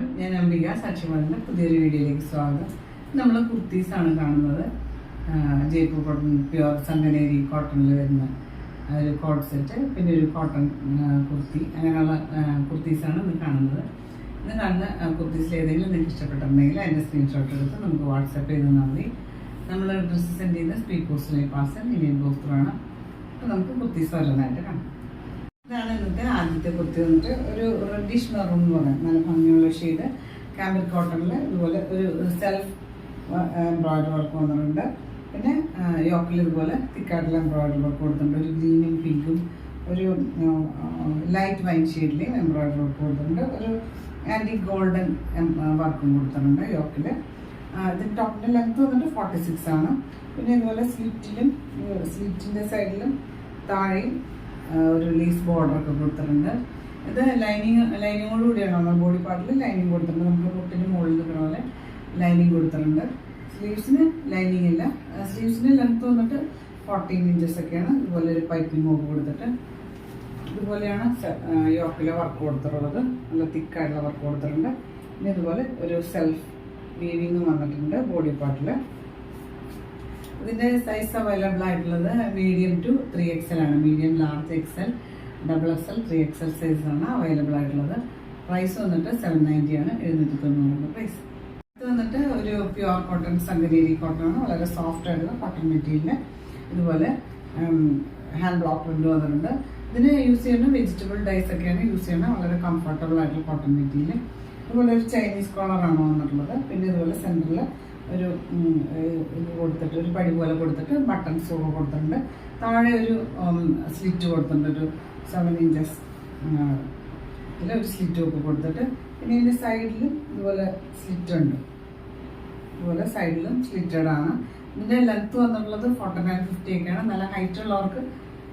നമസ്കാരം, ഞാൻ അംബിക സാക്ഷിമാരുടെ പുതിയൊരു വീഡിയോയിലേക്ക് സ്വാഗതം. നമ്മൾ കുർത്തീസാണ് കാണുന്നത്. ജയ്പൂർ കോട്ടൺ പ്യുവർ സംഗനേരി കോട്ടണിൽ വരുന്ന ഒരു കോട്ട് സെറ്റ്, പിന്നെ ഒരു കോട്ടൺ കുർത്തി, അങ്ങനെയുള്ള കുർത്തീസാണ് ഇന്ന് കാണുന്നത്. ഇന്ന് കാണുന്ന കുർത്തീസിൽ ഏതെങ്കിലും നിങ്ങൾക്ക് ഇഷ്ടപ്പെട്ടിട്ടുണ്ടെങ്കിൽ അതിൻ്റെ സ്ക്രീൻഷോട്ട് എടുത്ത് നമുക്ക് വാട്സാപ്പ് ചെയ്ത് തന്നാൽ മതി. നമ്മൾ ഡ്രസ്സ് സെൻഡ് ചെയ്യുന്ന സ്പീഡ് പോസ്റ്റിലെ പാർസൽ ഇന്ത്യൻ പോസ്റ്ററാണ്. അപ്പോൾ നമുക്ക് കുർത്തീസ് ഓരോന്നായിട്ട് കാണാം. ഇതാണ് ഇന്നത്തെ ആദ്യത്തെ കുർത്തി. വന്നിട്ട് ഒരു റെഡിഷ് മെറൂൺ എന്ന് പറയാം, നല്ല ഭംഗിയുള്ള ഷെയ്ഡ്. കാമ്പിൾ കോട്ടണിൽ ഇതുപോലെ ഒരു സെൽഫ് എംബ്രോയിഡറി വർക്ക് വന്നിട്ടുണ്ട്. പിന്നെ യോക്കിൽ ഇതുപോലെ തിക്കായിട്ടുള്ള എംബ്രോയിഡറി വർക്ക് കൊടുത്തിട്ടുണ്ട്. ഒരു ഗ്രീനും പിങ്കും ഒരു ലൈറ്റ് വൈൻ ഷെയ്ഡിലെയും എംബ്രോയിഡറി വർക്ക് കൊടുത്തിട്ടുണ്ട്. ഒരു ആൻറ്റി ഗോൾഡൻ വർക്കും കൊടുത്തിട്ടുണ്ട് യോക്കിൽ. ഇതിൻ്റെ ടോപ്പിൻ്റെ ലെങ്ത് വന്നിട്ട് 46 ആണ്. പിന്നെ ഇതുപോലെ സ്ലിറ്റിൻ്റെ സൈഡിലും താഴെയും ഒരു ലീസ് ബോർഡർ ഒക്കെ കൊടുത്തിട്ടുണ്ട്. ഇത് ലൈനിങ്ങോട് കൂടിയാണ് നമ്മൾ ബോഡി പാർട്ടിൽ ലൈനിങ് കൊടുത്തിട്ടുണ്ട്. നമുക്ക് മുട്ടിന് മുകളിൽ നിൽക്കുന്ന പോലെ ലൈനിങ് കൊടുത്തിട്ടുണ്ട്. സ്ലീവ്സിന് ലൈനിങ് ഇല്ല. സ്ലീവ്സിന് ലെങ്ത് വന്നിട്ട് 14 ഇഞ്ചസ് ഒക്കെയാണ്. ഇതുപോലെ ഒരു പൈപ്പിംഗ് മോക്ക് കൊടുത്തിട്ട് ഇതുപോലെയാണ് യോക്കിലെ വർക്ക് കൊടുത്തിട്ടുള്ളത്. നല്ല തിക്കായിട്ടുള്ള വർക്ക് കൊടുത്തിട്ടുണ്ട്. പിന്നെ ഇതുപോലെ ഒരു സെൽഫ് വീവിങ് വന്നിട്ടുണ്ട് ബോഡി പാർട്ടിൽ. ഇതിൻ്റെ സൈസ് അവൈലബിൾ ആയിട്ടുള്ളത് മീഡിയം ടു 3XL ആണ്. Medium, large, XL, XXL, 3XL സൈസാണ് അവൈലബിൾ ആയിട്ടുള്ളത്. പ്രൈസ് വന്നിട്ട് 790 ആണ്, 790 പ്രൈസ്. ഇത് വന്നിട്ട് ഒരു പ്യുവർ കോട്ടൺ സംഗനേരി കോട്ടൺ ആണ്. വളരെ സോഫ്റ്റ് ആയിട്ടുള്ള കോട്ടൺ മെറ്റീരിയൽ. ഇതുപോലെ ഹാൻഡ് ബ്ലോക്ക് പ്രിന്റ് വന്നിട്ടുണ്ട്. ഇതിന് യൂസ് ചെയ്യുന്ന വെജിറ്റബിൾ ഡൈസ് ഒക്കെയാണ് യൂസ് ചെയ്യുന്നത്. വളരെ കംഫർട്ടബിൾ ആയിട്ടുള്ള കോട്ടൺ മെറ്റീരിയൽ. ഇതുപോലെ ഒരു ചൈനീസ് കോളറാണ് വന്നിട്ടുള്ളത്. പിന്നെ ഇതുപോലെ സെൻറ്ററിൽ ഒരു ഇത് കൊടുത്തിട്ട് ഒരു പടി പോലെ കൊടുത്തിട്ട് ബട്ടൺസ് ഒക്കെ കൊടുത്തിട്ടുണ്ട്. താഴെ ഒരു സ്ലിറ്റ് കൊടുത്തിട്ടുണ്ട്, ഒരു 7 ഇഞ്ചസ് ഒരു സ്ലിറ്റ് ഒക്കെ കൊടുത്തിട്ട്. പിന്നെ ഇതിൻ്റെ സൈഡിലും ഇതുപോലെ സ്ലിറ്റ് ഉണ്ട്. ഇതുപോലെ സൈഡിലും സ്ലിറ്റഡ് ആണ്. ഇതിൻ്റെ ലെങ്ത്ത് വന്നിട്ടുള്ളത് 49-50 ഒക്കെയാണ്. നല്ല ഹൈറ്റ് ഉള്ളവർക്ക്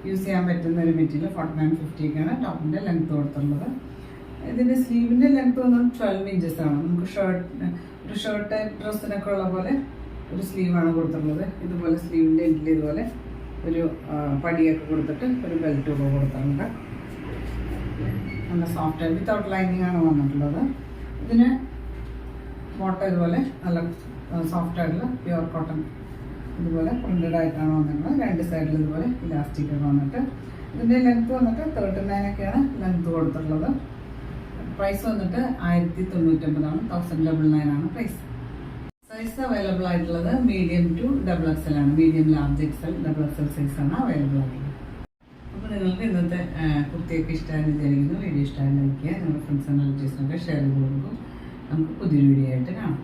യൂസ് ചെയ്യാൻ പറ്റുന്ന ഒരു മെറ്റീരിയൽ. 49-50 ഒക്കെയാണ് ടോപ്പിൻ്റെ ലെങ്ത്ത് കൊടുത്തിട്ടുള്ളത്. ഇതിൻ്റെ സ്ലീവിൻ്റെ ലെങ്ത്ത് വന്നത് 12 ഇഞ്ചസ് ആണ്. നമുക്ക് ഒരു ഷർട്ട് ടൈപ്പ് ഡ്രസ്സിനൊക്കെ ഉള്ള പോലെ ഒരു സ്ലീവാണ് കൊടുത്തിട്ടുള്ളത്. ഇതുപോലെ സ്ലീവിൻ്റെ എൻഡിൽ ഇതുപോലെ ഒരു പടിയൊക്കെ കൊടുത്തിട്ട് ഒരു ബെൽറ്റ് ഒക്കെ കൊടുത്തിട്ടുണ്ട്. നല്ല സോഫ്റ്റ് ആയിട്ട് വിത്തൗട്ട് ലൈനിങ് ആണ് വന്നിട്ടുള്ളത്. ഇതിന് ബോട്ടം ഇതുപോലെ നല്ല സോഫ്റ്റ് ആയിട്ടുള്ള പ്യുവർ കോട്ടൺ ഇതുപോലെ പ്രിന്റഡ് ആയിട്ടാണ് വന്നിട്ടുള്ളത്. രണ്ട് സൈഡിൽ ഇതുപോലെ ഇലാസ്റ്റിക് ഒക്കെ വന്നിട്ട്. ഇതിൻ്റെ ലെങ്ത്ത് വന്നിട്ട് 39 ഒക്കെയാണ് ലെങ്ത്ത് കൊടുത്തിട്ടുള്ളത്. പ്രൈസ് വന്നിട്ട് 1099 ആണ്, 1099 ആണ് പ്രൈസ്. സൈസ് അവൈലബിൾ ആയിട്ടുള്ളത് മീഡിയം ടു XXL ആണ്. മീഡിയം, ലാർജ്, XL, XXL സൈസാണ് അവൈലബിൾ ആയിട്ടുള്ളത്. അപ്പോൾ നിങ്ങൾക്ക് ഇന്നത്തെ കുർത്തിയൊക്കെ ഇഷ്ടമായെന്ന് വിചാരിക്കുന്നു. വീഡിയോ ഇഷ്ടമായി ലൈക്ക് ചെയ്യുക. നിങ്ങളുടെ ഫ്രണ്ട്സ് ആൻഡ് റിലേറ്റീവ്സിനൊക്കെ ഷെയർ ചെയ്ത് കൊടുക്കും. നമുക്ക് പുതിയൊരു വീഡിയോ ആയിട്ട് കാണാം.